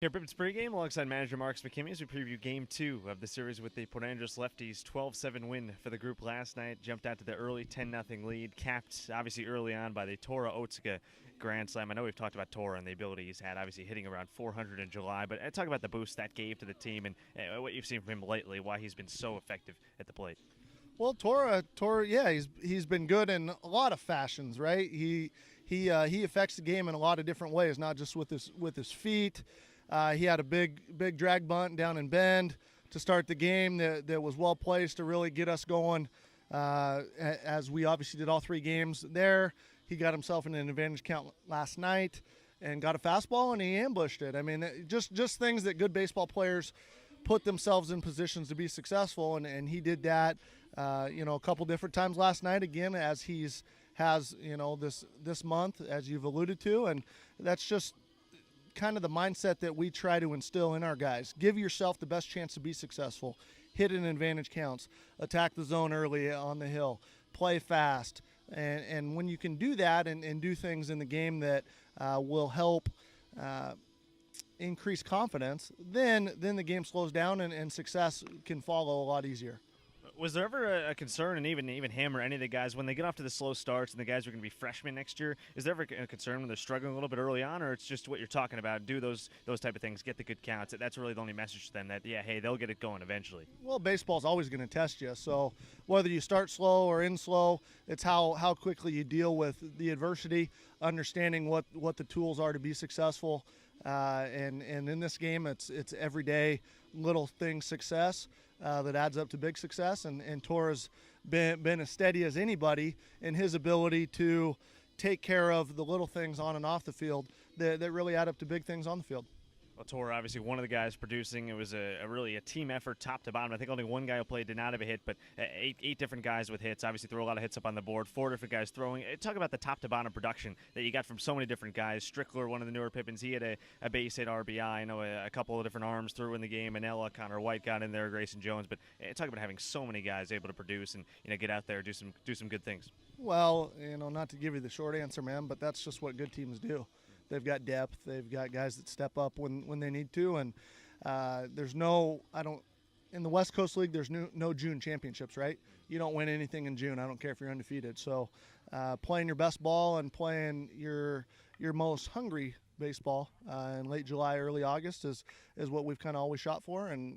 Here, Pippins PreGame alongside manager Marcus McKimmey as we preview Game 2 of the series with the Port Angeles Lefties 12-7 win for the group last night. Jumped out to the early 10-0 lead, capped obviously early on by the Tora Otsuka Grand Slam. I know we've talked about Tora and the ability he's had, obviously hitting around 400 in July, but talk about the boost that gave to the team and what you've seen from him lately, why he's been so effective at the plate. Well, Tora, yeah, he's been good in a lot of fashions, right? He affects the game in a lot of different ways, not just with his feet. He had a big drag bunt down in Bend to start the game that was well placed to really get us going. As we obviously did all three games there, he got himself in an advantage count last night and got a fastball and he ambushed it. I mean, just things that good baseball players put themselves in positions to be successful, and he did that. A couple different times last night again, as has this month, as you've alluded to, and that's just kind of the mindset that we try to instill in our guys. Give yourself the best chance to be successful. Hit an advantage counts. Attack the zone early on the hill. Play fast. And when you can do that and do things in the game that will help increase confidence, then the game slows down and success can follow a lot easier. Was there ever a concern, and even him or any of the guys, when they get off to the slow starts and the guys are going to be freshmen next year, is there ever a concern when they're struggling a little bit early on, or it's just what you're talking about, do those type of things, get the good counts? That's really the only message to them, that, yeah, hey, they'll get it going eventually. Well, baseball's always going to test you, so whether you start slow or end slow, it's how quickly you deal with the adversity, understanding what the tools are to be successful. And in this game, it's everyday little thing success that adds up to big success. And Tora's been as steady as anybody in his ability to take care of the little things on and off the field that really add up to big things on the field. Well, Tora, obviously one of the guys producing. It was really a team effort, top to bottom. I think only one guy who played did not have a hit, but eight different guys with hits. Obviously threw a lot of hits up on the board. 4 different guys throwing. Talk about the top to bottom production that you got from so many different guys. Strickler, one of the newer Pippins, he had a base hit RBI. I know a couple of different arms threw in the game. Manella, Connor White got in there, Grayson Jones. But talk about having so many guys able to produce and get out there, do some good things. Well, not to give you the short answer, man, but that's just what good teams do. They've got depth. They've got guys that step up when they need to. And in the West Coast League, there's no June championships, right? You don't win anything in June. I don't care if you're undefeated. So playing your best ball and playing your most hungry baseball in late July, early August is what we've kind of always shot for. And,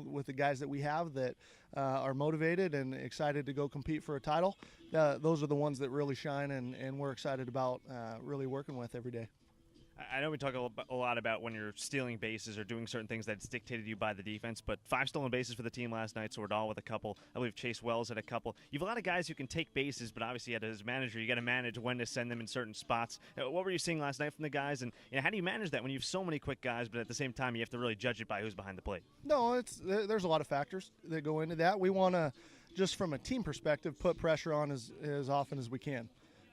with the guys that we have that are motivated and excited to go compete for a title, those are the ones that really shine and we're excited about really working with every day. I know we talk a lot about when you're stealing bases or doing certain things that's dictated to you by the defense, but 5 stolen bases for the team last night, Swordall with a couple. I believe Chase Wells had a couple. You have a lot of guys who can take bases, but obviously as a manager, you got to manage when to send them in certain spots. What were you seeing last night from the guys, and how do you manage that when you have so many quick guys, but at the same time you have to really judge it by who's behind the plate? No, there's a lot of factors that go into that. We want to, just from a team perspective, put pressure on as often as we can.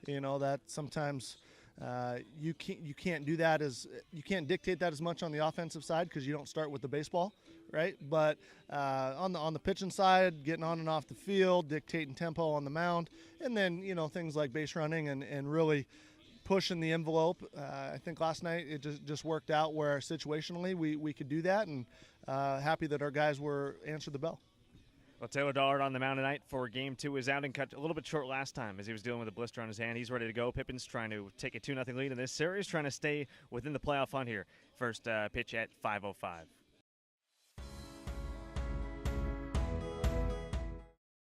That sometimes you can't do that you can't dictate that as much on the offensive side because you don't start with the baseball, right? But on the pitching side, getting on and off the field, dictating tempo on the mound, and then things like base running and really pushing the envelope. I think last night it just worked out where situationally we could do that, and happy that our guys answered the bell. Well, Taylor Dollard on the mound tonight for Game 2 is out and cut a little bit short last time as he was dealing with a blister on his hand. He's ready to go. Pippins trying to take a 2-0 lead in this series, trying to stay within the playoff hunt here. First pitch at 5:05.